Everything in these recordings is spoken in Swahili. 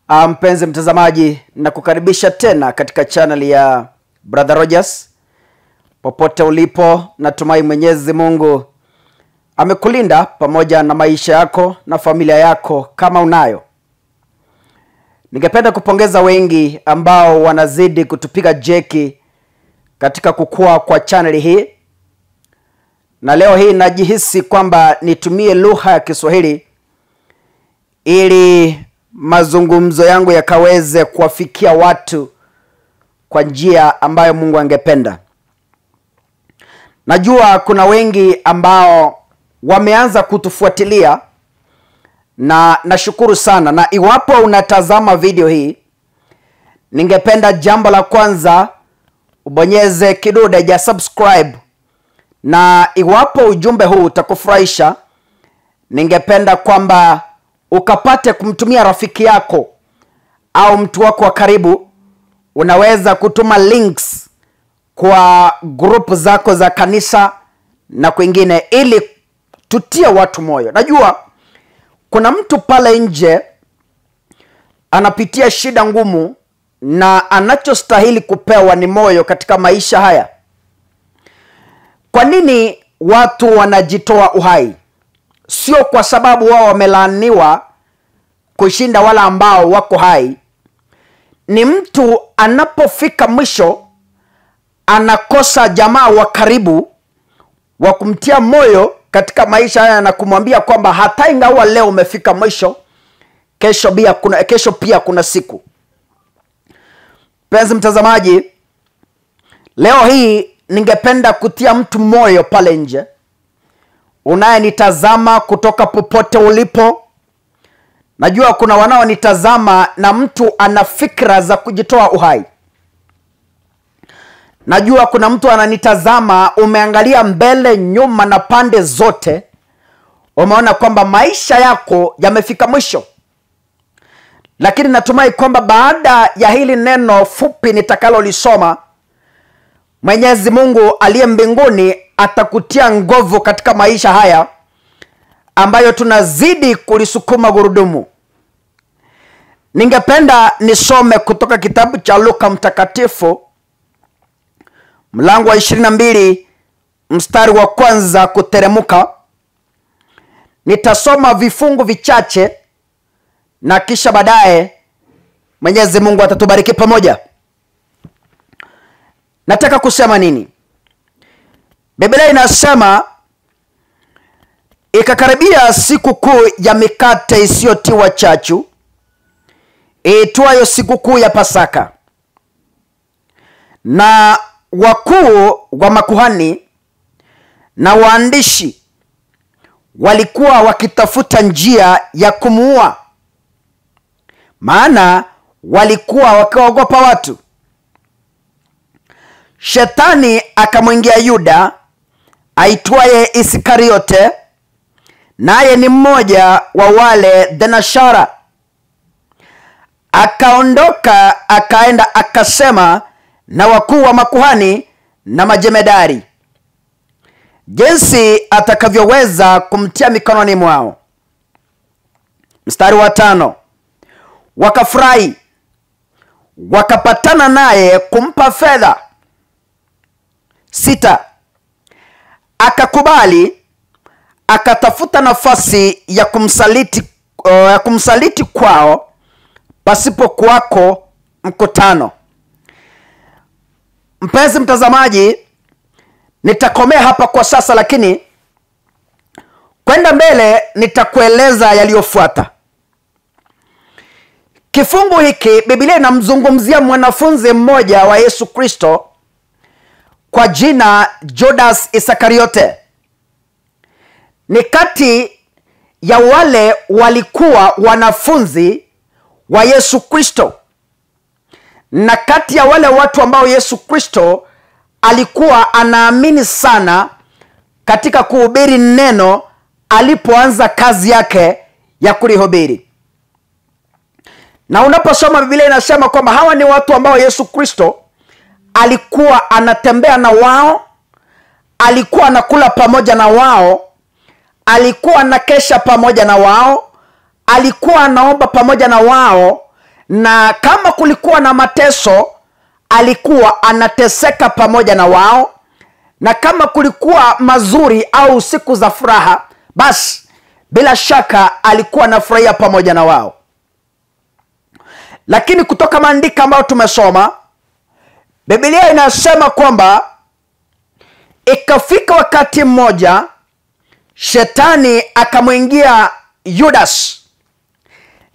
Mpenzi mtazamaji, na kukaribisha tena katika channel ya Brother Rogers. Popote ulipo, natumai Mwenyezi Mungu amekulinda pamoja na maisha yako na familia yako kama unayo. Ningependa kupongeza wengi ambao wanazidi kutupiga jeki katika kukua kwa channel hii. Na leo hii najihisi kwamba nitumie lugha ya Kiswahili ili mazungumzo yangu yakaweze kuwafikia watu kwa njia ambayo Mungu angependa. Najua kuna wengi ambao wameanza kutufuatilia na nashukuru sana. Na iwapo unatazama video hii, ningependa jambo la kwanza ubonyeze kidude cha subscribe. Na iwapo ujumbe huu utakufurahisha, ningependa kwamba ukapate kumtumia rafiki yako au mtu wako wa karibu. Unaweza kutuma links kwa group zako za kanisa na kwingine ili tutie watu moyo. Najua kuna mtu pale nje anapitia shida ngumu na anachostahili kupewa ni moyo katika maisha haya. Kwa nini watu wanajitoa uhai? Sio kwa sababu wao wamelaaniwa kushinda wala ambao wako hai. Ni mtu anapofika mwisho anakosa jamaa wa karibu wa kumtia moyo katika maisha haya na kumwambia kwamba hata ingawa leo umefika mwisho, kesho pia kuna siku. Mpenzi mtazamaji, leo hii ningependa kutia mtu moyo pale nje unayenitazama kutoka popote ulipo. Najua kuna wanaonitazama na mtu ana fikra za kujitoa uhai. Najua kuna mtu ananitazama, umeangalia mbele, nyuma na pande zote, umeona kwamba maisha yako yamefika mwisho. Lakini natumai kwamba baada ya hili neno fupi nitakalolisoma, Mwenyezi Mungu aliye mbinguni atakutia nguvu katika maisha haya ambayo tunazidi kulisukuma gurudumu. Ningependa nisome kutoka kitabu cha Luka mtakatifu mlango wa 22 mstari wa kwanza kuteremuka. Nitasoma vifungu vichache na kisha baadaye Mwenyezi Mungu atatubariki pamoja. Nataka kusema nini? Biblia inasema, ikakaribia siku kuu ya mikate isiyotiwa chachu, iitwayo siku kuu ya Pasaka. Na wakuu wa makuhani na waandishi walikuwa wakitafuta njia ya kumuua, maana walikuwa wakiogopa watu. Shetani akamwingia Yuda aitwaye Iskariote, naye ni mmoja wa wale thenashara. Akaondoka akaenda akasema na wakuu wa makuhani na majemedari jinsi atakavyoweza kumtia mikononi mwao. Mstari wa 5, wakafurahi, wakapatana naye kumpa fedha. 6, akakubali, akatafuta nafasi ya kumsaliti kwao pasipo kuwako mkutano. Mpenzi mtazamaji, nitakomea hapa kwa sasa, lakini kwenda mbele nitakueleza yaliyofuata. Kifungu hiki Biblia inamzungumzia mwanafunzi mmoja wa Yesu Kristo kwa jina Judas Iskariote. Ni kati ya wale walikuwa wanafunzi wa Yesu Kristo, na kati ya wale watu ambao Yesu Kristo alikuwa anaamini sana katika kuhubiri neno alipoanza kazi yake ya kulihubiri. Na unaposoma Biblia inasema kwamba hawa ni watu ambao Yesu Kristo alikuwa anatembea na wao, alikuwa anakula pamoja na wao, alikuwa anakesha pamoja na wao, alikuwa anaomba pamoja na wao, na kama kulikuwa na mateso alikuwa anateseka pamoja na wao, na kama kulikuwa mazuri au siku za furaha, basi bila shaka alikuwa anafurahia pamoja na wao. Lakini kutoka maandiko ambayo tumesoma, Biblia inasema kwamba ikafika wakati mmoja shetani akamwingia Yudas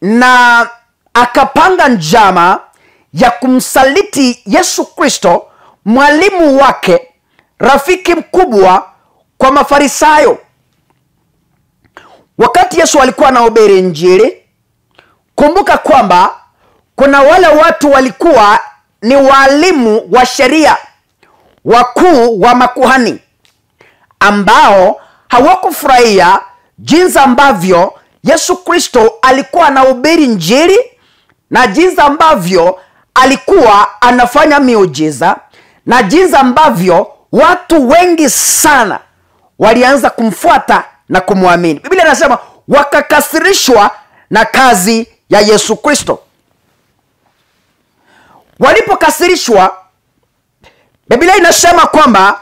na akapanga njama ya kumsaliti Yesu Kristo, mwalimu wake, rafiki mkubwa kwa Mafarisayo. Wakati Yesu alikuwa anahubiri Injili, kumbuka kwamba kuna wale watu walikuwa ni walimu wa sheria, wakuu wa makuhani, ambao hawakufurahia jinsi ambavyo Yesu Kristo alikuwa anahubiri Injili na jinsi ambavyo alikuwa anafanya miujiza na jinsi ambavyo watu wengi sana walianza kumfuata na kumwamini. Biblia inasema wakakasirishwa na kazi ya Yesu Kristo. Walipokasirishwa, Biblia inasema kwamba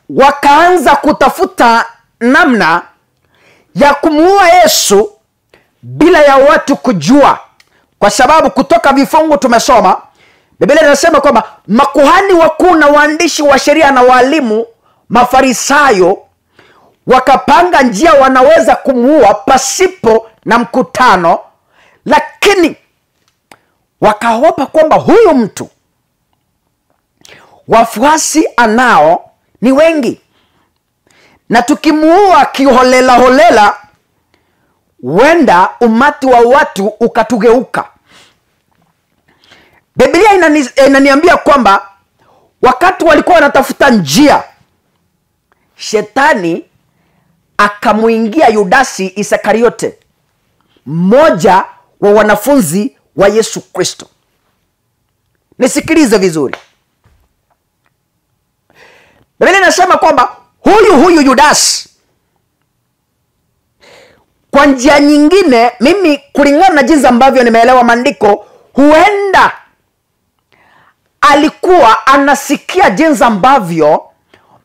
wakaanza kutafuta namna ya kumuua Yesu bila ya watu kujua, kwa sababu kutoka vifungu tumesoma, Biblia inasema kwamba makuhani wakuu na waandishi wa sheria na walimu, Mafarisayo, wakapanga njia wanaweza kumuua pasipo na mkutano, lakini wakaogopa kwamba huyu mtu wafuasi anao ni wengi, na tukimuua kiholela holela, wenda umati wa watu ukatugeuka. Biblia inaniambia kwamba wakati walikuwa wanatafuta njia, shetani akamuingia Yudasi Iskariote, mmoja wa wanafunzi wa Yesu Kristo. Nisikilize vizuri. Biblia inasema kwamba huyu Yudasi, kwa njia nyingine, mimi kulingana na jinsi ambavyo nimeelewa maandiko, huenda alikuwa anasikia jinsi ambavyo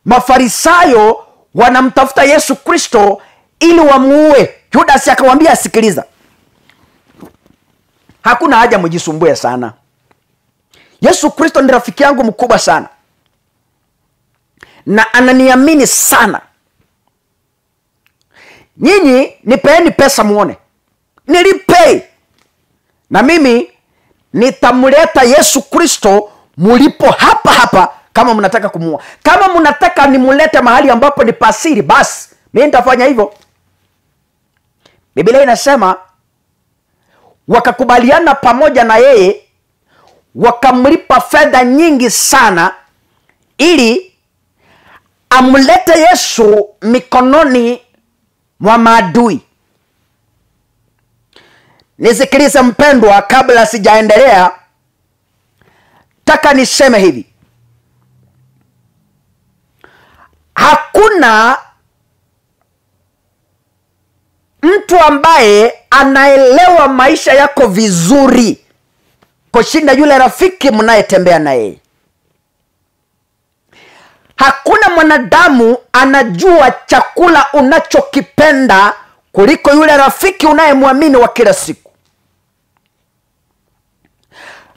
Mafarisayo wanamtafuta Yesu Kristo ili wamuue. Yudasi akamwambia, sikiliza, hakuna haja mjisumbue sana. Yesu Kristo ni rafiki yangu mkubwa sana na ananiamini sana. Nyinyi nipeeni pesa muone, nilipe, na mimi nitamleta Yesu Kristo mulipo hapa hapa. Kama mnataka kumuua, kama mnataka nimulete mahali ambapo ni pasiri, basi mimi nitafanya hivyo. Biblia inasema wakakubaliana pamoja na yeye, wakamlipa fedha nyingi sana ili amlete Yesu mikononi mwa maadui. Nisikilize mpendwa, kabla sijaendelea, taka niseme hivi: hakuna mtu ambaye anaelewa maisha yako vizuri kushinda yule rafiki mnayetembea na yeye. Hakuna mwanadamu anajua chakula unachokipenda kuliko yule rafiki unayemwamini wa kila siku.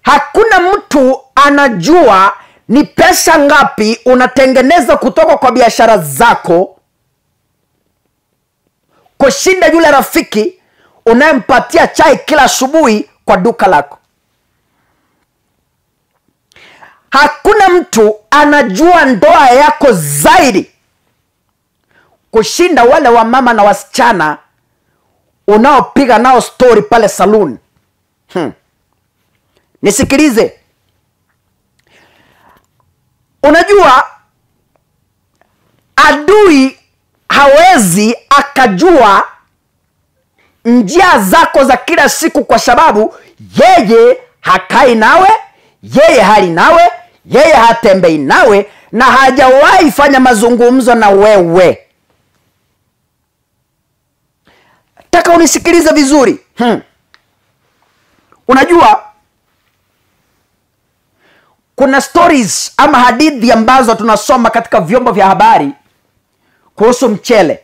Hakuna mtu anajua ni pesa ngapi unatengeneza kutoka kwa biashara zako kushinda yule rafiki unayempatia chai kila asubuhi kwa duka lako. Hakuna mtu anajua ndoa yako zaidi kushinda wale wa mama na wasichana unaopiga nao story pale saloon. Nisikilize. Unajua adui hawezi akajua njia zako za kila siku, kwa sababu yeye hakai nawe, yeye hali nawe, yeye hatembei nawe, na hajawahi fanya mazungumzo na wewe. Taka unisikilize vizuri. Unajua kuna stories ama hadithi ambazo tunasoma katika vyombo vya habari kuhusu mchele.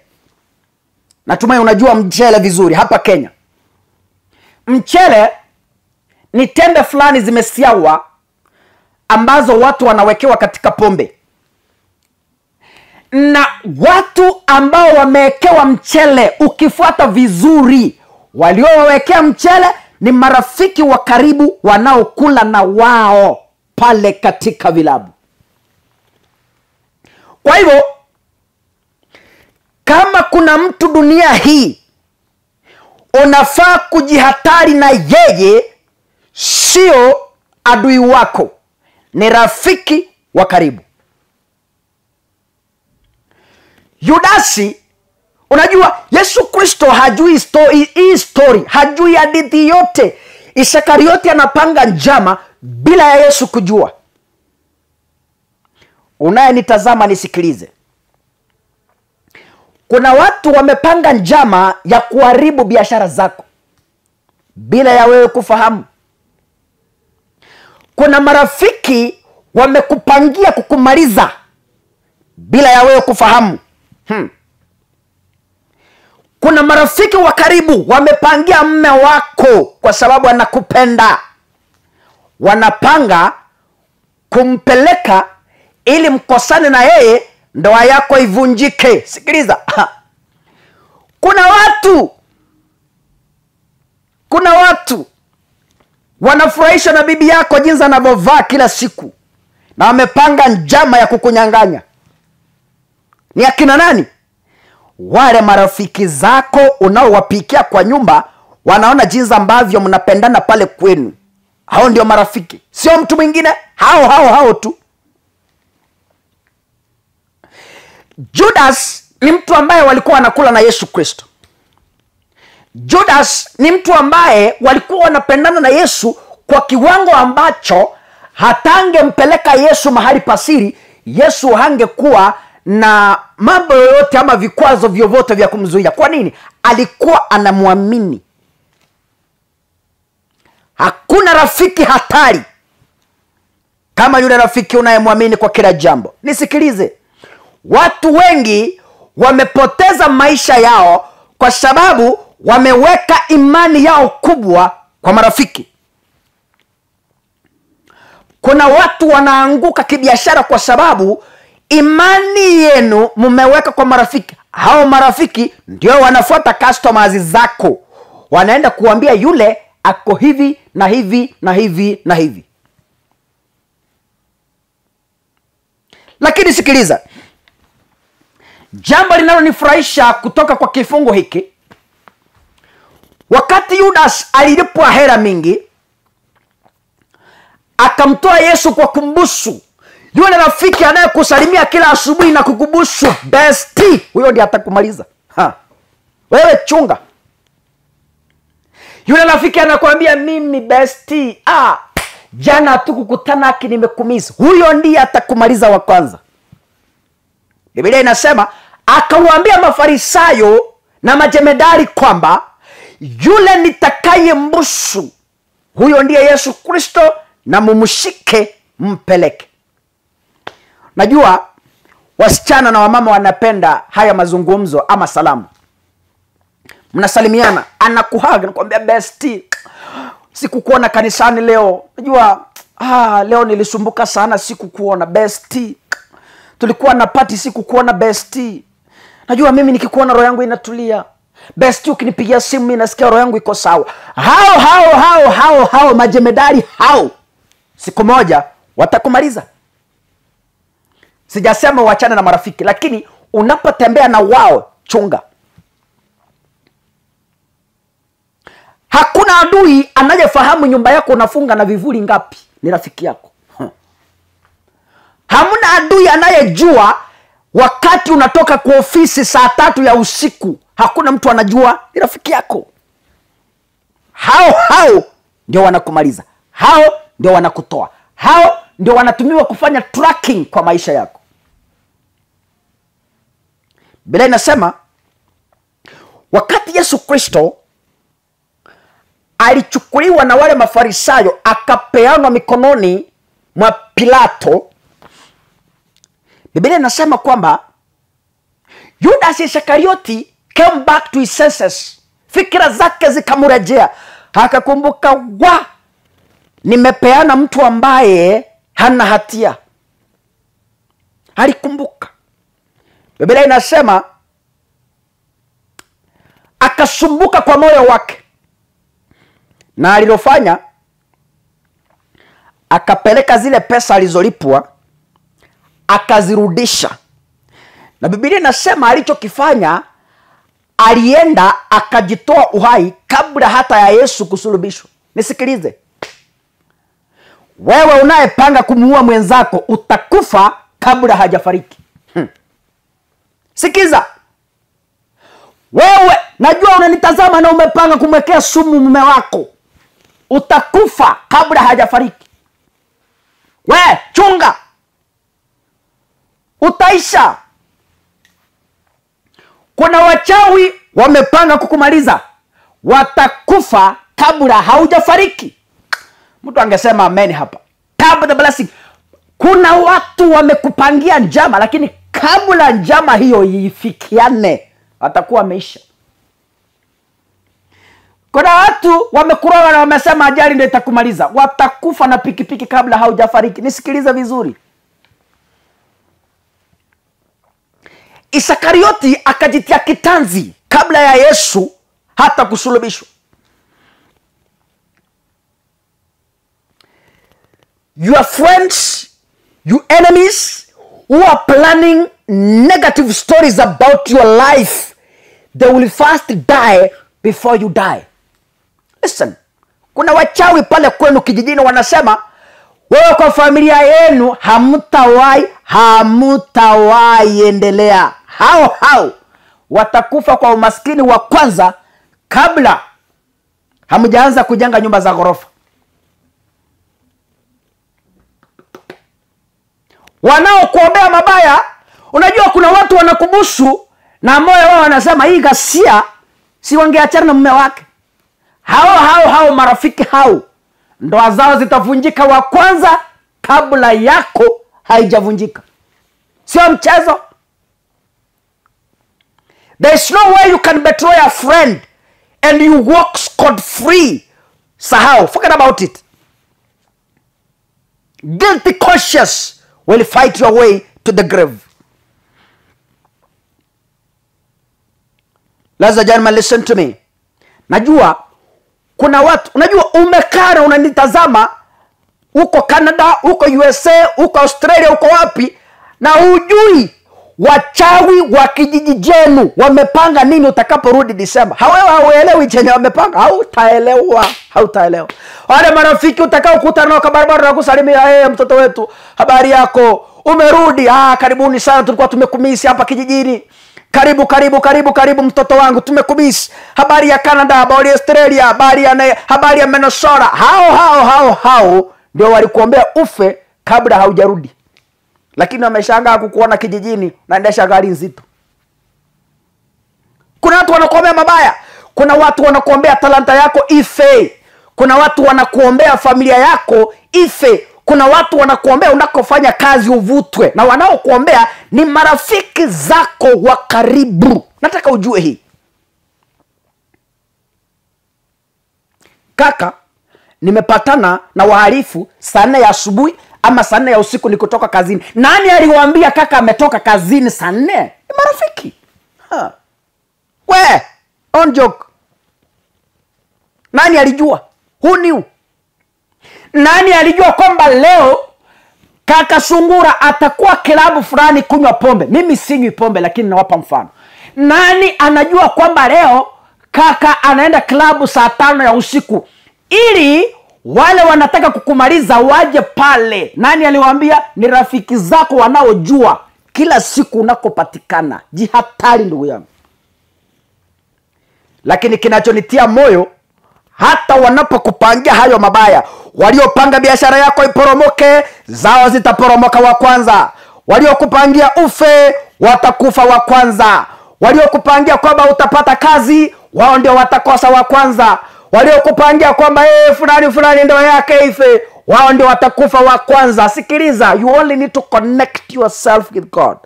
Natumai unajua mchele vizuri hapa Kenya. Mchele ni tembe fulani zimesiagwa ambazo watu wanawekewa katika pombe. Na watu ambao wamewekewa mchele, ukifuata vizuri, waliowekea mchele ni marafiki wa karibu wanaokula na wao pale katika vilabu. Kwa hivyo kama kuna mtu dunia hii unafaa kujihatari na yeye, sio adui wako, ni rafiki wa karibu. Yudasi, unajua Yesu Kristo hajui hii story, hajui hadithi yote. Isakarioti anapanga njama bila ya Yesu kujua. Unayenitazama nisikilize. Kuna watu wamepanga njama ya kuharibu biashara zako bila ya wewe kufahamu. Kuna marafiki wamekupangia kukumaliza bila ya wewe kufahamu. Kuna marafiki wa karibu wamepangia mume wako kwa sababu anakupenda. Wanapanga kumpeleka ili mkosane na yeye, ndoa yako ivunjike. Sikiliza. Kuna watu wanafurahisha na bibi yako jinsi anavyovaa kila siku, na wamepanga njama ya kukunyang'anya. Ni akina nani? Wale marafiki zako unaowapikia kwa nyumba, wanaona jinsi ambavyo mnapendana pale kwenu. Hao ndio marafiki, sio mtu mwingine. Hao tu. Judas ni mtu ambaye walikuwa wanakula na Yesu Kristo. Judas ni mtu ambaye walikuwa wanapendana na Yesu kwa kiwango ambacho hatangempeleka Yesu mahali pasiri, Yesu hangekuwa na mambo yoyote ama vikwazo vyovyote vya kumzuia. Kwa nini? Alikuwa anamwamini. Hakuna rafiki hatari kama yule rafiki unayemwamini kwa kila jambo. Nisikilize. Watu wengi wamepoteza maisha yao kwa sababu wameweka imani yao kubwa kwa marafiki. Kuna watu wanaanguka kibiashara kwa sababu imani yenu mmeweka kwa marafiki. Hao marafiki ndio wanafuata customers zako. Wanaenda kuambia yule ako hivi na hivi na hivi na hivi. Lakini sikiliza. Jambo linalonifurahisha kutoka kwa kifungo hiki, wakati Judas alilipwa hela mingi, akamtoa Yesu kwa kumbusu. Yule rafiki anayekusalimia kila asubuhi na kukubusu, bestie, huyo ndiye atakumaliza. Wewe chunga. Yule rafiki anakuambia mimi bestie, jana tukukutana haki nimekumiss, huyo ndiye atakumaliza wa kwanza. Biblia inasema akawaambia Mafarisayo na majemedari kwamba yule nitakaye mbusu, huyo ndiye Yesu Kristo, na mumshike mpeleke. Najua wasichana na wamama wanapenda haya mazungumzo ama salamu. Mnasalimiana, anakuhaga, anakuambia bestie, sikukuona kanisani leo. Najua leo nilisumbuka sana, sikukuona bestie. Tulikuwa na party, sikukuona bestie. Najua mimi nikikuona roho yangu inatulia. Bestie, ukinipigia simu mimi nasikia roho yangu iko sawa. Hao majemedari hao, siku moja watakumaliza. Sijasema uachane na marafiki, lakini unapotembea na wao chunga. Hakuna adui anayefahamu nyumba yako unafunga na vivuli ngapi, ni rafiki yako. Hamuna adui anayejua wakati unatoka kwa ofisi saa 3 ya usiku. Hakuna mtu anajua, ni rafiki yako. Hao ndio wanakumaliza. Hao ndio wanakutoa. Hao ndio wanatumiwa kufanya tracking kwa maisha yako. Biblia inasema wakati Yesu Kristo alichukuliwa na wale Mafarisayo akapeanwa mikononi mwa Pilato, Biblia inasema kwamba Judas Iskarioti came back to his senses. Fikira zake zikamrejea, akakumbuka, nimepeana mtu ambaye hana hatia. Alikumbuka. Biblia inasema akasumbuka kwa moyo wake, na alilofanya akapeleka zile pesa alizolipwa akazirudisha. Na Biblia inasema alichokifanya, alienda akajitoa uhai kabla hata ya Yesu kusulubishwa. Nisikilize, wewe unayepanga kumuua mwenzako utakufa kabla hajafariki. Sikiza, wewe najua unanitazama na umepanga kumwekea sumu mume wako, utakufa kabla hajafariki. Chunga, utaisha. Kuna wachawi wamepanga kukumaliza, watakufa kabla haujafariki. Mtu angesema amen hapa. The blessing. Kuna watu wamekupangia njama, lakini kabla njama hiyo ifikiane watakuwa wameisha. Kuna watu wamekuroga na wamesema ajali ndio itakumaliza, watakufa na pikipiki kabla haujafariki. Nisikilize vizuri. Iskarioti akajitia kitanzi kabla ya Yesu hata kusulubishwa. Your friends, your enemies who are planning negative stories about your life, they will first die before you die. Listen, kuna wachawi pale kwenu kijijini wanasema, wewe kwa familia yenu hamutawahi endelea. Hao watakufa kwa umaskini wa kwanza kabla hamjaanza kujenga nyumba za ghorofa. Wanaokuombea mabaya, unajua kuna watu wanakubusu na moyo wao wanasema hii ghasia si wangeachana na mume wake. Hao marafiki hao ndoa zao zitavunjika wa kwanza kabla yako haijavunjika. Sio mchezo. There is no way you can betray a friend and you walk scot free. Sahau, forget about it. Guilty conscience will fight your way to the grave. Ladies and gentlemen, listen to me. Najua kuna watu, unajua umekaa unanitazama uko Canada, uko USA, uko Australia, uko wapi, na hujui wachawi wa kijiji jenu wamepanga nini utakaporudi Disemba. Hauelewi chenye wamepanga. Hautaelewa. Wale marafiki utakao kukutana nao kwa barabara na kusalimia, mtoto wetu, habari yako, umerudi? Karibuni sana, tulikuwa tumekumisi hapa kijijini. Karibu mtoto wangu, tumekumisi. Habari ya Canada, habari ya Australia, habari ya Minnesota. Hao ndio walikuombea ufe kabla haujarudi. Lakini wameshangaa kukuona kijijini naendesha gari nzito. Kuna watu wanakuombea mabaya. Kuna watu wanakuombea talanta yako ife. Kuna watu wanakuombea familia yako ife. Kuna watu wanakuombea unakofanya kazi uvutwe. Na wanaokuombea ni marafiki zako wa karibu. Nataka ujue hii. Kaka, nimepatana na wahalifu saa 4 ya asubuhi ama saa 4 ya usiku nikutoka kazini. Nani aliwaambia kaka ametoka kazini saa 4? Ni marafiki. On joke. Nani alijua? Who knew? Nani alijua kwamba leo kaka Sungura atakuwa klabu fulani kunywa pombe? Mimi sinywi pombe, lakini nawapa mfano. Nani anajua kwamba leo kaka anaenda klabu saa 5 ya usiku ili wale wanataka kukumaliza waje pale? Nani aliwaambia? Ni rafiki zako wanaojua kila siku unakopatikana. Jihatari ndugu yangu. Lakini kinachonitia moyo, hata wanapokupangia hayo mabaya, waliopanga biashara yako iporomoke, zao zitaporomoka wa kwanza. Waliokupangia ufe, watakufa wa kwanza. Waliokupangia kwamba utapata kazi, wao ndio watakosa wa kwanza. waliokupangia kwamba fulani ndoa yake ife, wao ndio watakufa wa kwanza. Sikiliza, you only need to connect yourself with God.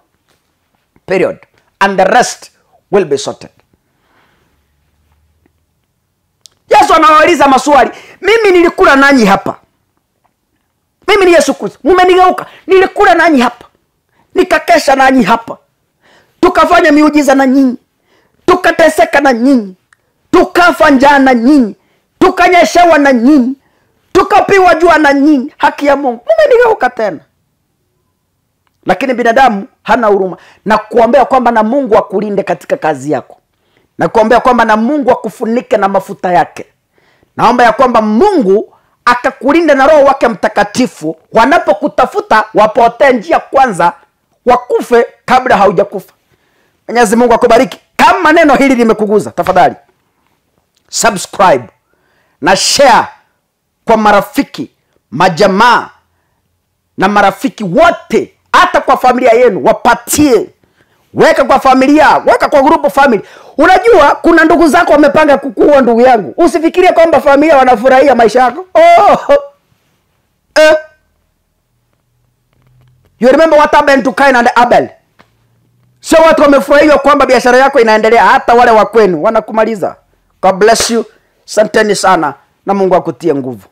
Period. And the rest will be sorted. Yesu anawauliza maswali. Mimi nilikula nanyi hapa. Mimi ni Yesu Kristo. Mmenigeuka. Nilikula nanyi hapa. Nikakesha nanyi hapa. Tukafanya miujiza na nyinyi. Tukateseka na nyinyi. Tukafa njaa na nyinyi. Tukanyeshewa na nyinyi. Tukapiwa jua na nyinyi. Haki ya Mungu. Mmenigeuka tena. Lakini binadamu hana huruma. Na kuombea kwamba na Mungu akulinde katika kazi yako. Na kuombea kwamba na Mungu akufunike na mafuta yake. Naomba ya kwamba Mungu akakulinda na Roho wake Mtakatifu. Wanapokutafuta wapotee njia kwanza, wakufe kabla haujakufa. Mwenyezi Mungu akubariki. Kama neno hili limekuguza, tafadhali subscribe na share kwa marafiki, majamaa na marafiki wote, hata kwa familia yenu wapatie. Weka kwa familia, weka kwa grupu family. Unajua kuna ndugu zako wamepanga kukuua, ndugu yangu. Usifikirie kwamba familia wanafurahia maisha yako. You remember what happened to Cain and Abel? Sio watu wamefurahia kwamba biashara yako inaendelea, hata wale wa kwenu wanakumaliza. God bless you. Asanteni sana na Mungu akutie nguvu.